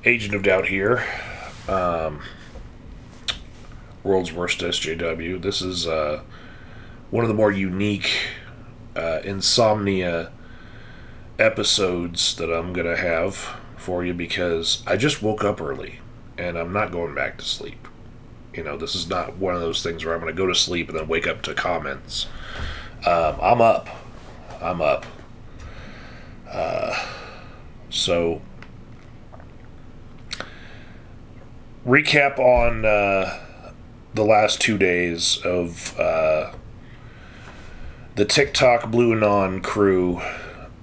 Agent of Doubt here. World's worst SJW. This is one of the more unique insomnia episodes that I'm going to have for you because I just woke up early and I'm not going back to sleep. You know, this is not one of those things where I'm going to go to sleep and then wake up to comments. I'm up. So, recap on the last 2 days of the TikTok BlueAnon crew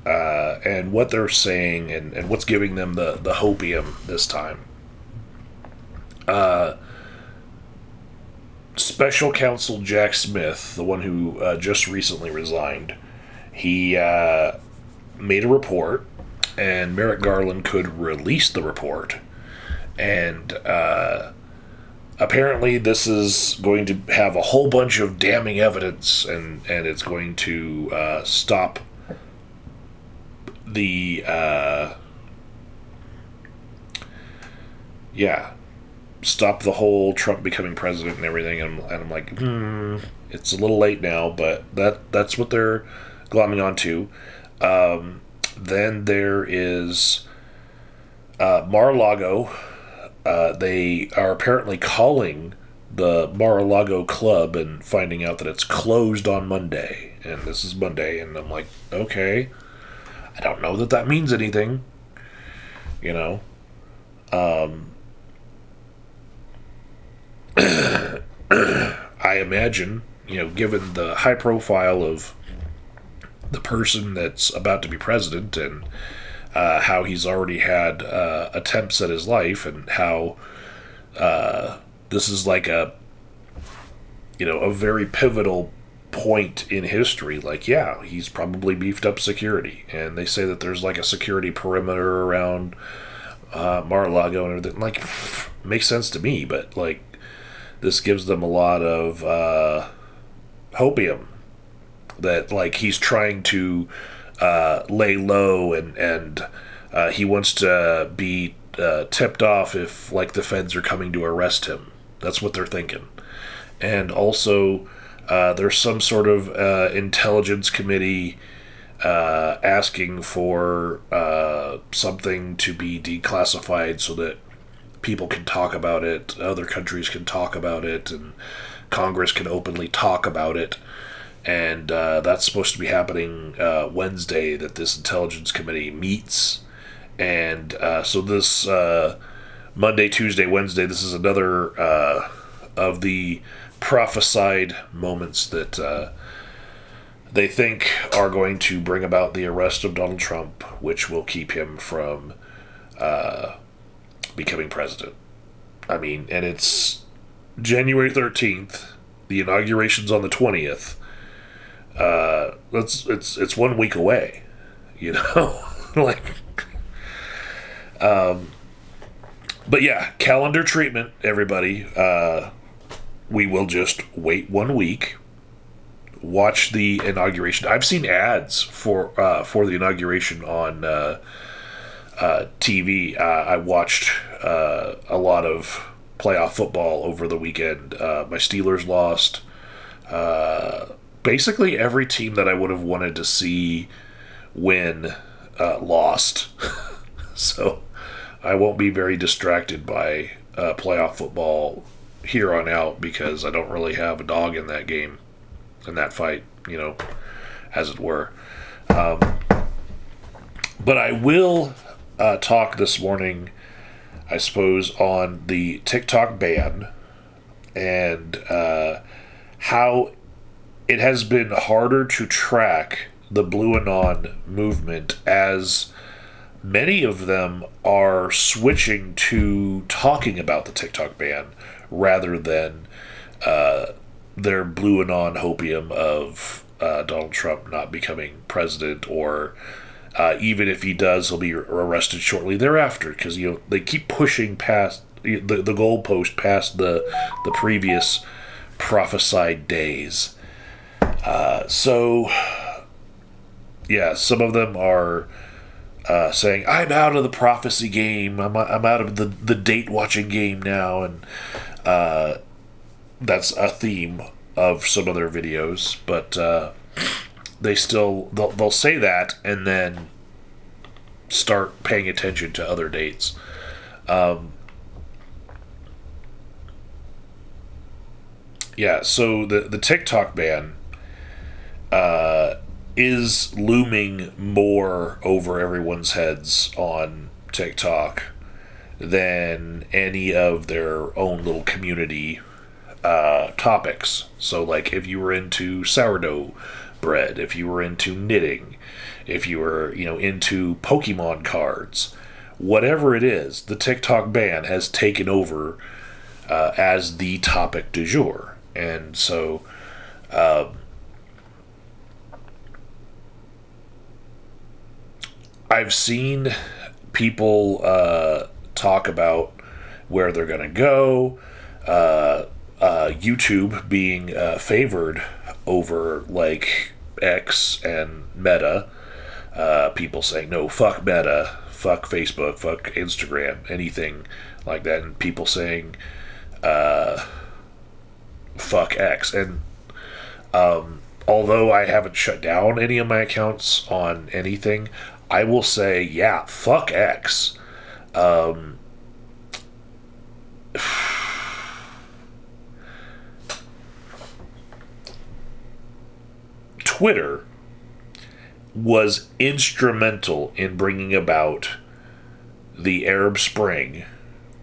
and what they're saying and what's giving them the hopium this time. Special Counsel Jack Smith, the one who just recently resigned, he made a report, and Merrick Garland could release the report. And apparently this is going to have a whole bunch of damning evidence, and it's going to stop the stop the whole Trump becoming president and everything. And I'm like, it's a little late now, but that's what they're glomming onto. Then there is Mar-a-Lago. They are apparently calling the Mar-a-Lago club and finding out that it's closed on Monday. And this is Monday, and I'm like, okay. I don't know that means anything. You know? I imagine, given the high profile of the person that's about to be president and how he's already had attempts at his life, and how this is like a very pivotal point in history. Like, yeah, he's probably beefed up security, and they say that there's like a security perimeter around Mar-a-Lago and everything. Like, makes sense to me, but like, this gives them a lot of hopium that like he's trying to lay low, and he wants to be tipped off if like the feds are coming to arrest him. That's what they're thinking. And also there's some sort of intelligence committee asking for something to be declassified so that people can talk about it, other countries can talk about it, and Congress can openly talk about it. And that's supposed to be happening Wednesday, that this intelligence committee meets. And so this Monday, Tuesday, Wednesday, this is another of the prophesied moments that they think are going to bring about the arrest of Donald Trump, which will keep him from becoming president. I mean, and it's January 13th. The inauguration's on the 20th. It's 1 week away, like, but yeah, calendar treatment, everybody. We will just wait 1 week, watch the inauguration. I've seen ads for the inauguration on TV. I watched a lot of playoff football over the weekend. My Steelers lost. Basically every team that I would have wanted to see win lost. So I won't be very distracted by playoff football here on out, because I don't really have a dog in that game, in that fight, as it were. But I will talk this morning, I suppose, on the TikTok ban and how it has been harder to track the BlueAnon movement, as many of them are switching to talking about the TikTok ban rather than their BlueAnon hopium of Donald Trump not becoming president, or even if he does, he'll be arrested shortly thereafter, because they keep pushing past the goalpost past the previous prophesied days. So, yeah, some of them are saying, I'm out of the prophecy game, I'm out of the date watching game now, and that's a theme of some of their videos, but they'll say that and then start paying attention to other dates. Yeah, so the TikTok ban is looming more over everyone's heads on TikTok than any of their own little community topics. So, like, if you were into sourdough bread, if you were into knitting, if you were, into Pokemon cards, whatever it is, the TikTok ban has taken over as the topic du jour. And so, I've seen people talk about where they're going to go, YouTube being favored over, like, X and Meta. People saying, no, fuck Meta, fuck Facebook, fuck Instagram, anything like that. And people saying, fuck X. And although I haven't shut down any of my accounts on anything, I will say, yeah, fuck X. Twitter was instrumental in bringing about the Arab Spring,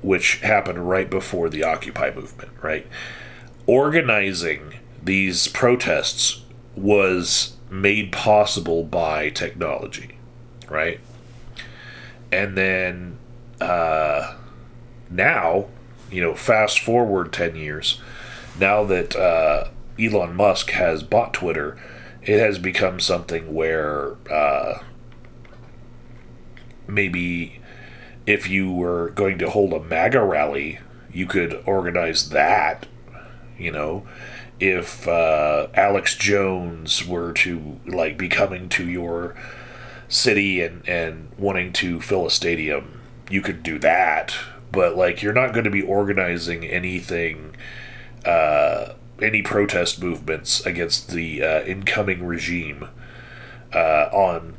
which happened right before the Occupy movement, right? Organizing these protests was made possible by technology, right? And then now, fast forward 10 years, now that Elon Musk has bought Twitter, it has become something where maybe if you were going to hold a MAGA rally, you could organize that. If Alex Jones were to, like, be coming to your city and wanting to fill a stadium, you could do that. But, like, you're not going to be organizing anything, any protest movements against the incoming regime on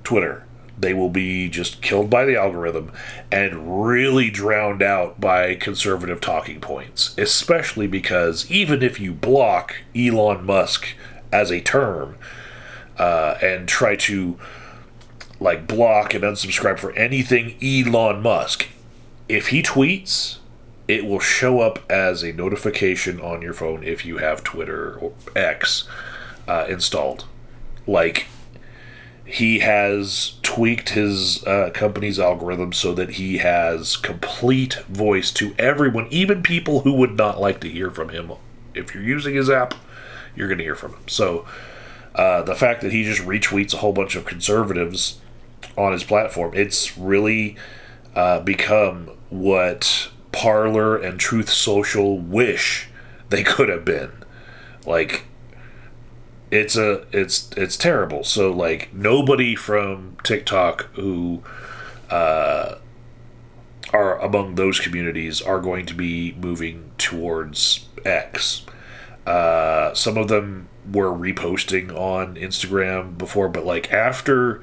Twitter. They will be just killed by the algorithm and really drowned out by conservative talking points, especially because even if you block Elon Musk as a term and try to, like, block and unsubscribe for anything Elon Musk, if he tweets, it will show up as a notification on your phone if you have Twitter or X installed. Like, he has tweaked his company's algorithm so that he has complete voice to everyone, even people who would not like to hear from him. If you're using his app, you're going to hear from him. So the fact that he just retweets a whole bunch of conservatives on his platform, it's really become what Parler and Truth Social wish they could have been. Like, it's terrible. So, like, nobody from TikTok who are among those communities are going to be moving towards X. Some of them were reposting on Instagram before, but, like, after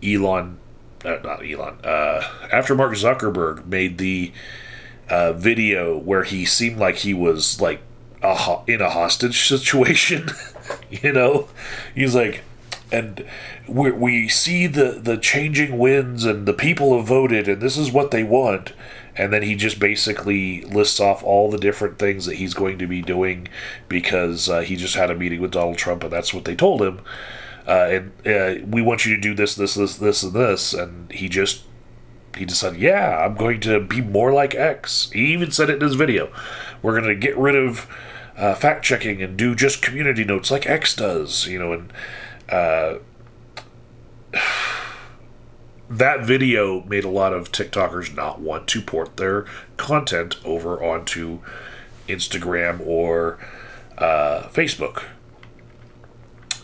Mark Zuckerberg made the video where he seemed like he was, like, in a hostage situation. He's like, and we see the changing winds and the people have voted and this is what they want, and then he just basically lists off all the different things that he's going to be doing because he just had a meeting with Donald Trump and that's what they told him, and we want you to do this, and this, and he decided, yeah, I'm going to be more like X. He even said it in his video. We're going to get rid of fact-checking and do just community notes like X does, and that video made a lot of TikTokers not want to port their content over onto Instagram or Facebook.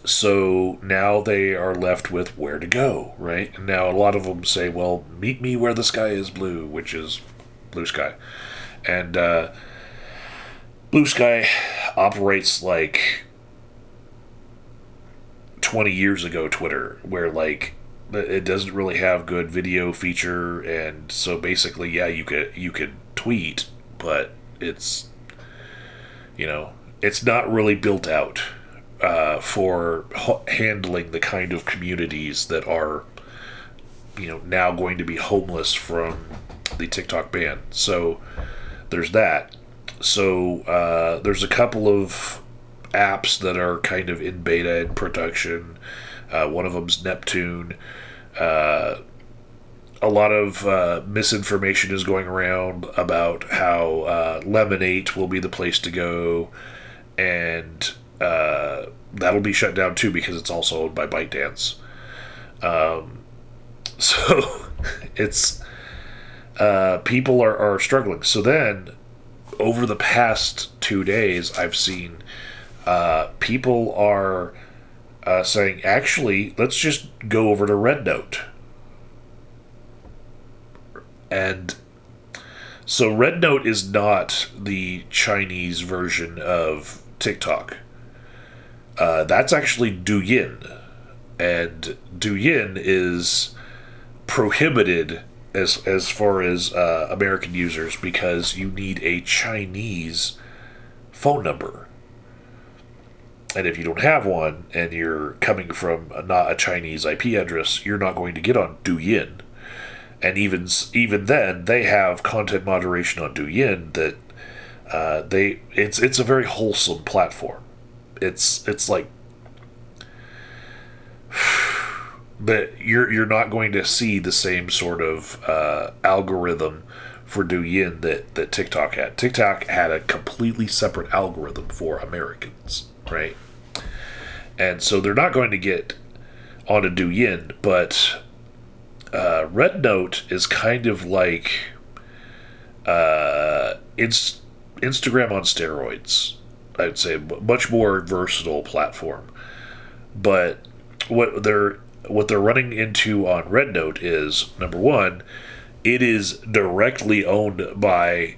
So now they are left with where to go, right? And now a lot of them say, well, meet me where the sky is blue, which is Blue Sky. And Blue Sky operates like 20 years ago Twitter, where like it doesn't really have good video feature, and so basically, yeah, you could tweet, but it's, it's not really built out for handling the kind of communities that are, now going to be homeless from the TikTok ban. So there's that. So there's a couple of apps that are kind of in beta and production. One of them's Neptune. A lot of misinformation is going around about how Lemonade will be the place to go, and that'll be shut down too because it's also owned by ByteDance. So it's people are struggling. So then, over the past 2 days, I've seen people are saying, actually, let's just go over to Red Note. And so Red Note is not the Chinese version of TikTok. That's actually Douyin. And Douyin is prohibited as far as American users because you need a Chinese phone number. And if you don't have one and you're coming from not a Chinese IP address, you're not going to get on Douyin. And even then, they have content moderation on Douyin that it's a very wholesome platform. It's like but you're not going to see the same sort of algorithm for Douyin that TikTok had. TikTok had a completely separate algorithm for Americans, right? And so they're not going to get onto Douyin, but Red Note is kind of like Instagram on steroids. I would say much more versatile platform. But what they're running into on Red Note is, number one, it is directly owned by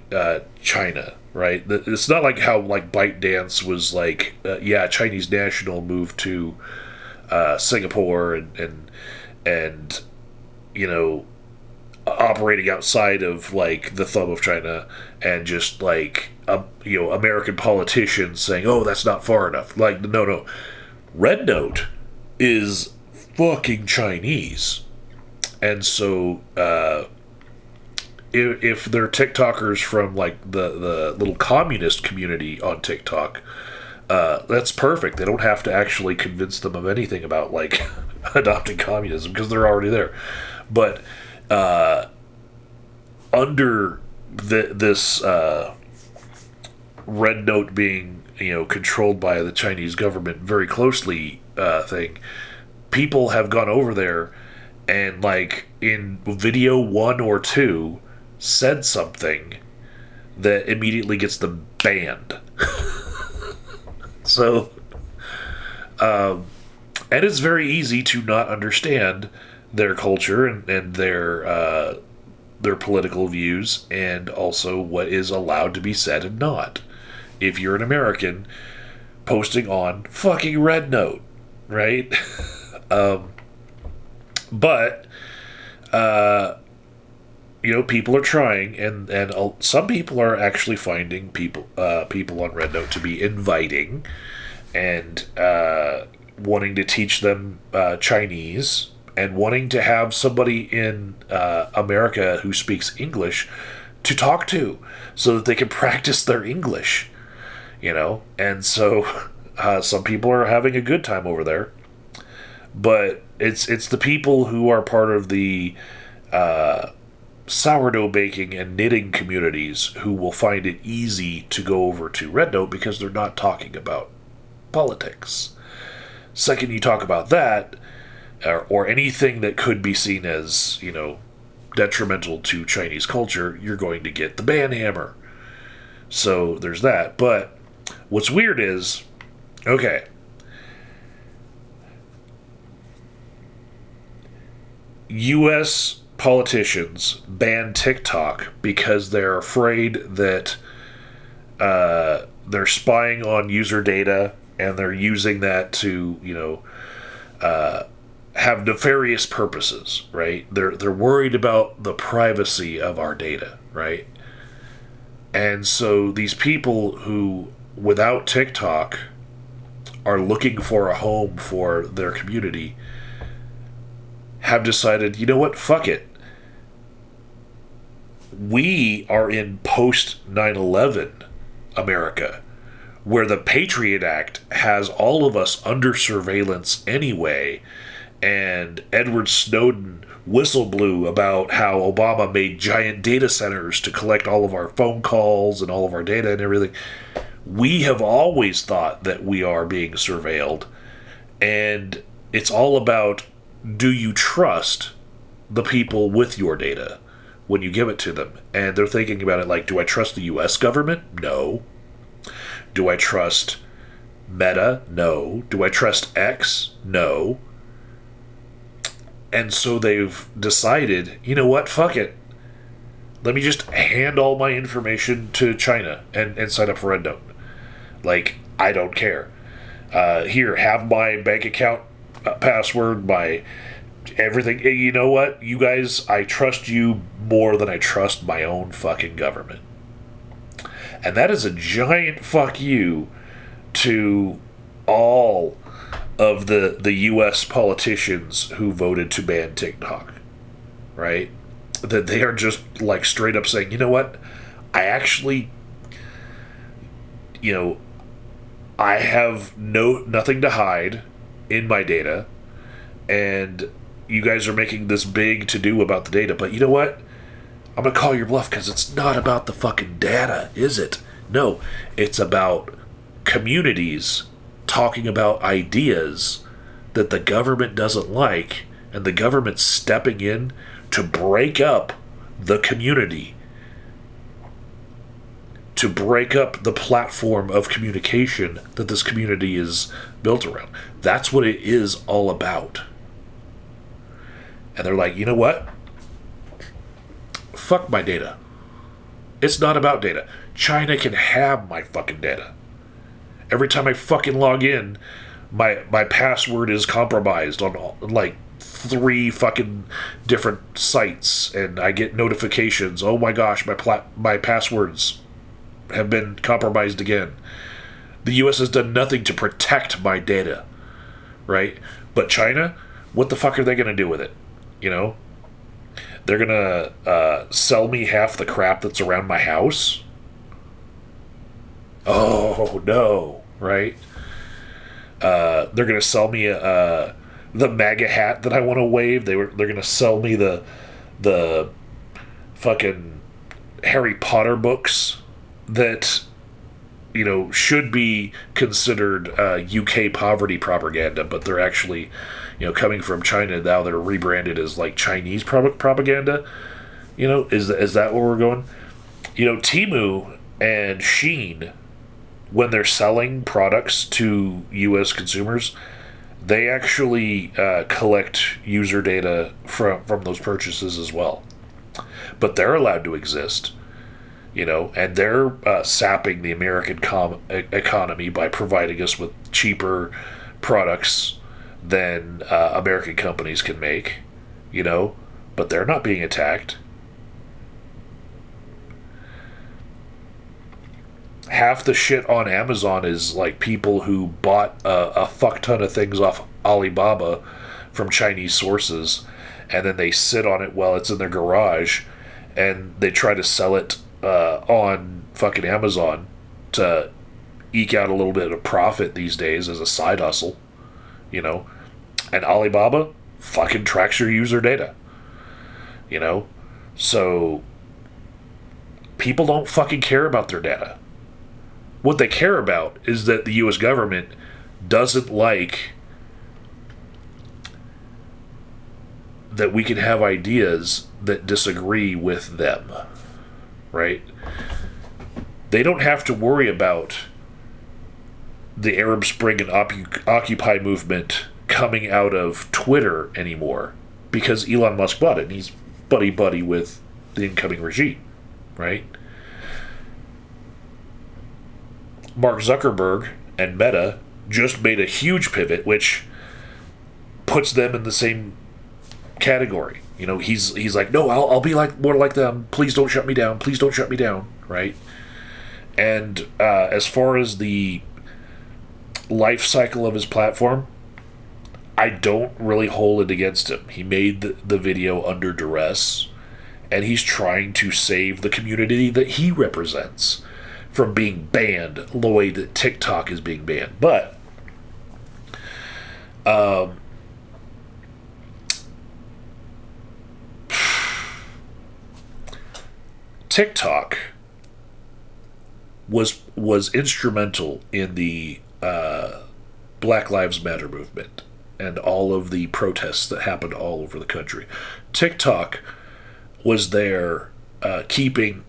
China, right? It's not like how like ByteDance was like, Chinese national moved to Singapore and operating outside of like the thumb of China, and just like American politicians saying, "Oh, that's not far enough." Like, no, Red Note is fucking Chinese, and so if they're TikTokers from like the little communist community on TikTok, that's perfect. They don't have to actually convince them of anything about like adopting communism because they're already there. But under this Red Note being controlled by the Chinese government very closely thing, people have gone over there and like in video 1 or 2 said something that immediately gets them banned. So and it's very easy to not understand their culture and their political views, and also what is allowed to be said and not. If you're an American posting on fucking Red Note, right? But people are trying, and some people are actually finding people on Red Note to be inviting and wanting to teach them Chinese, and wanting to have somebody in America who speaks English to talk to so that they can practice their English, And so some people are having a good time over there. But it's the people who are part of the sourdough baking and knitting communities who will find it easy to go over to Red Note because they're not talking about politics. Second, you talk about that, or anything that could be seen as, detrimental to Chinese culture, you're going to get the ban hammer. So there's that. But what's weird is, okay, U.S. politicians ban TikTok because they're afraid that they're spying on user data and they're using that to, have nefarious purposes, right? They're worried about the privacy of our data, right? And so these people who, without TikTok, are looking for a home for their community have decided, you know what, fuck it. We are in post 9/11 America, where the Patriot Act has all of us under surveillance anyway, and Edward Snowden whistle blew about how Obama made giant data centers to collect all of our phone calls and all of our data and everything. We have always thought that we are being surveilled, and it's all about, do you trust the people with your data when you give it to them? And they're thinking about it like, do I trust the U.S. government? No. Do I trust Meta? No. Do I trust X? No. And so they've decided, you know what, fuck it. Let me just hand all my information to China and sign up for Red Note. Like, I don't care. Here, have my bank account password, my everything. You know what, you guys, I trust you more than I trust my own fucking government. And that is a giant fuck you to all of the U.S. politicians who voted to ban TikTok, right? That they are just like straight up saying, you know what, I actually, I have nothing to hide in my data, and you guys are making this big to-do about the data, but you know what? I'm going to call your bluff, because it's not about the fucking data, is it? No, it's about communities talking about ideas that the government doesn't like, and the government's stepping in to break up the community, to break up the platform of communication that this community is built around. That's what it is all about. And they're like, you know what? Fuck my data. It's not about data. China can have my fucking data. Every time I fucking log in, my password is compromised on like 3 fucking different sites, and I get notifications. Oh my gosh, my passwords have been compromised again. The U.S. has done nothing to protect my data, right? But China, what the fuck are they going to do with it? They're going to sell me half the crap that's around my house? Oh, no, right? They're going to sell me the MAGA hat that I want to wave. They're going to sell me the fucking Harry Potter books that, should be considered UK poverty propaganda, but they're actually, coming from China. Now they're rebranded as like Chinese propaganda. Is that where we're going? Temu and Shein, when they're selling products to U.S. consumers, they actually collect user data from those purchases as well. But they're allowed to exist, and they're sapping the American economy by providing us with cheaper products than American companies can make, but they're not being attacked. Half the shit on Amazon is like people who bought a fuck ton of things off Alibaba from Chinese sources, and then they sit on it while it's in their garage, and they try to sell it on fucking Amazon to eke out a little bit of profit these days as a side hustle, and Alibaba fucking tracks your user data, so people don't fucking care about their data. What they care about is that the U.S. government doesn't like that we can have ideas that disagree with them, right? They don't have to worry about the Arab Spring and Occupy movement coming out of Twitter anymore. because Elon Musk bought it, and he's buddy-buddy with the incoming regime, right? Mark Zuckerberg and Meta just made a huge pivot, which puts them in the same category. You know, he's like, no, I'll be like more like them. Please don't shut me down. Please don't shut me down. Right? And as far as the life cycle of his platform, I don't really hold it against him. He made the video under duress, and he's trying to save the community that he represents from being banned the way that TikTok is being banned. But TikTok was instrumental in the Black Lives Matter movement and all of the protests that happened all over the country. TikTok was there keeping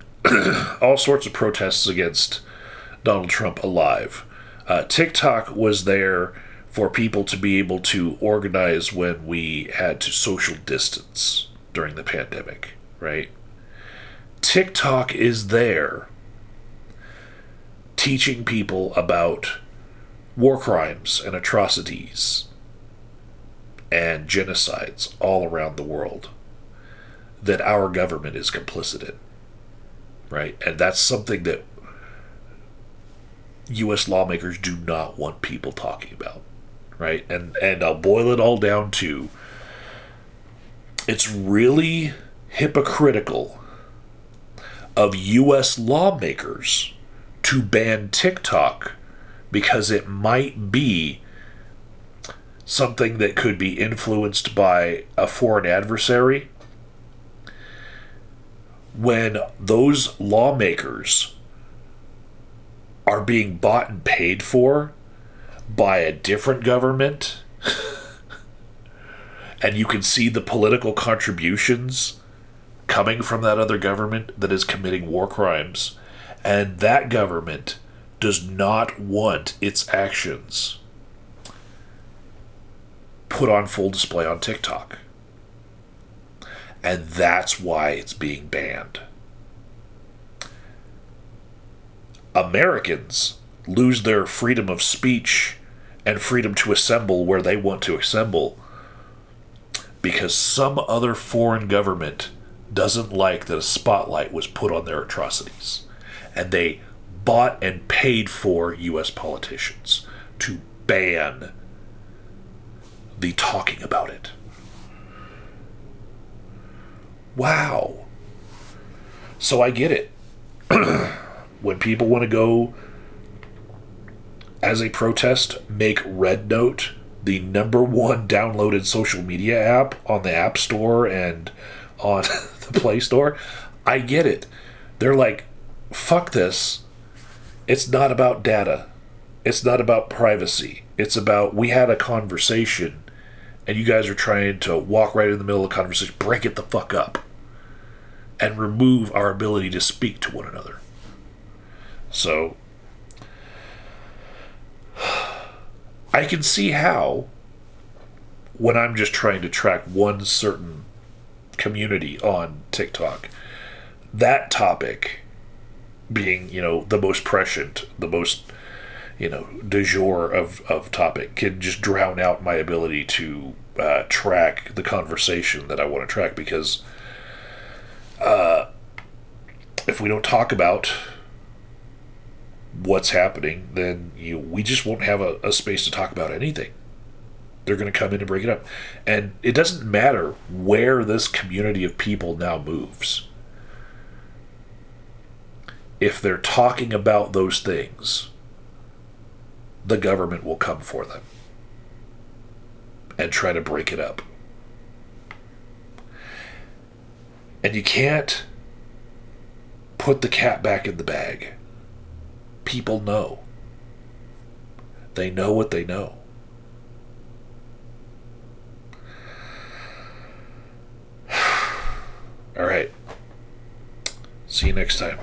all sorts of protests against Donald Trump alive. TikTok was there for people to be able to organize when we had to social distance during the pandemic, right? TikTok is there teaching people about war crimes and atrocities and genocides all around the world that our government is complicit in, right? And that's something that U.S. lawmakers do not want people talking about, right? And I'll boil it all down to, it's really hypocritical of U.S. lawmakers to ban TikTok because it might be something that could be influenced by a foreign adversary, when those lawmakers are being bought and paid for by a different government and you can see the political contributions coming from that other government that is committing war crimes, and that government does not want its actions put on full display on TikTok. And that's why it's being banned. Americans lose their freedom of speech and freedom to assemble where they want to assemble because some other foreign government doesn't like that a spotlight was put on their atrocities. And they bought and paid for U.S. politicians to ban the talking about it. Wow. So I get it. When people want to go as a protest, make Red Note the #1 downloaded social media app on the App Store and on the Play Store, I get it. They're like, fuck this. It's not about data. It's not about privacy. It's about, we had a conversation and you guys are trying to walk right in the middle of the conversation, break it the fuck up, and remove our ability to speak to one another. So, I can see how, when I'm just trying to track one certain community on TikTok, that topic being, the most prescient, the most, du jour of topic, can just drown out my ability to track the conversation that I want to track, because if we don't talk about what's happening, then we just won't have a space to talk about anything. They're going to come in and break it up. And it doesn't matter where this community of people now moves. If they're talking about those things, the government will come for them and try to break it up. And you can't put the cat back in the bag. People know. They know what they know. All right. See you next time.